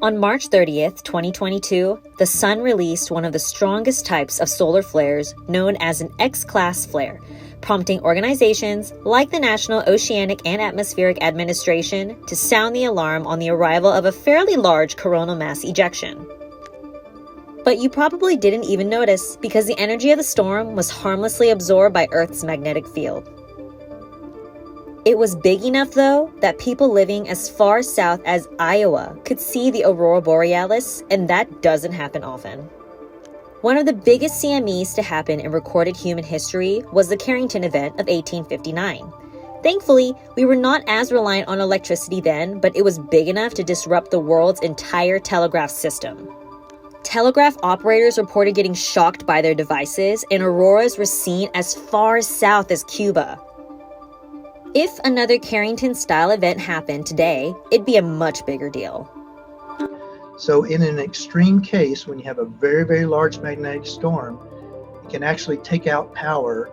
On March 30th, 2022, the sun released one of the strongest types of solar flares known as an X-class flare, prompting organizations like the National Oceanic and Atmospheric Administration to sound the alarm on the arrival of a fairly large coronal mass ejection. But you probably didn't even notice because the energy of the storm was harmlessly absorbed by Earth's magnetic field. It was big enough, though, that people living as far south as Iowa could see the aurora borealis, and that doesn't happen often. One of the biggest CMEs to happen in recorded human history was the Carrington event of 1859. Thankfully, we were not as reliant on electricity then, but it was big enough to disrupt the world's entire telegraph system. Telegraph operators reported getting shocked by their devices, and auroras were seen as far south as Cuba. If another Carrington-style event happened today, it'd be a much bigger deal. So in an extreme case, when you have a very, very large magnetic storm, it can actually take out power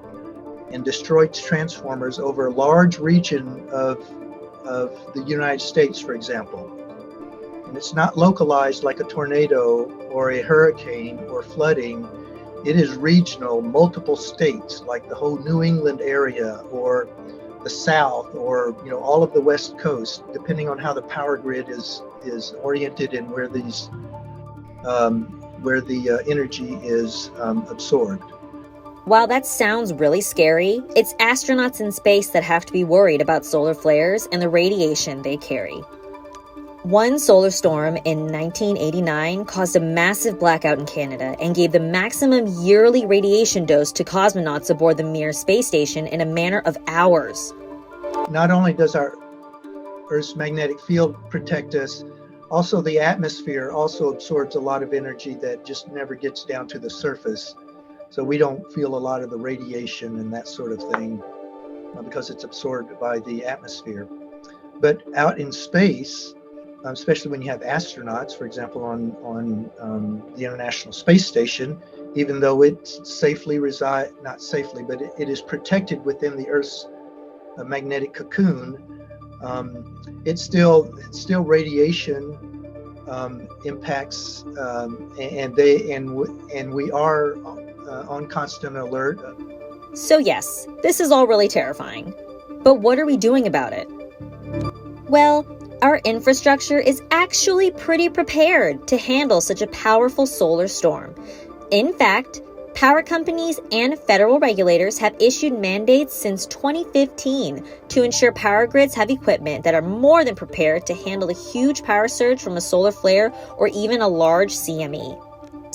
and destroy transformers over a large region of the United States, for example. And it's not localized like a tornado or a hurricane or flooding. It is regional, multiple states, like the whole New England area or the South, or all of the West Coast, depending on how the power grid is oriented and where the energy is absorbed. While that sounds really scary, it's astronauts in space that have to be worried about solar flares and the radiation they carry. One solar storm in 1989 caused a massive blackout in Canada and gave the maximum yearly radiation dose to cosmonauts aboard the Mir space station in a matter of hours. Not only does our Earth's magnetic field protect us, also the atmosphere also absorbs a lot of energy that just never gets down to the surface. So we don't feel a lot of the radiation and that sort of thing because it's absorbed by the atmosphere. But out in space, especially when you have astronauts, for example, on the International Space Station, even though it safely not safely, but it is protected within the Earth's magnetic cocoon, it's still radiation impacts, and we are on constant alert. So yes, this is all really terrifying. But what are we doing about it? Well, our infrastructure is actually pretty prepared to handle such a powerful solar storm. In fact, power companies and federal regulators have issued mandates since 2015 to ensure power grids have equipment that are more than prepared to handle a huge power surge from a solar flare or even a large CME.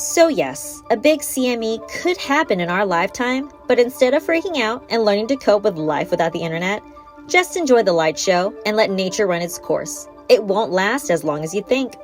So yes, a big CME could happen in our lifetime, but instead of freaking out and learning to cope with life without the internet, just enjoy the light show and let nature run its course. It won't last as long as you think.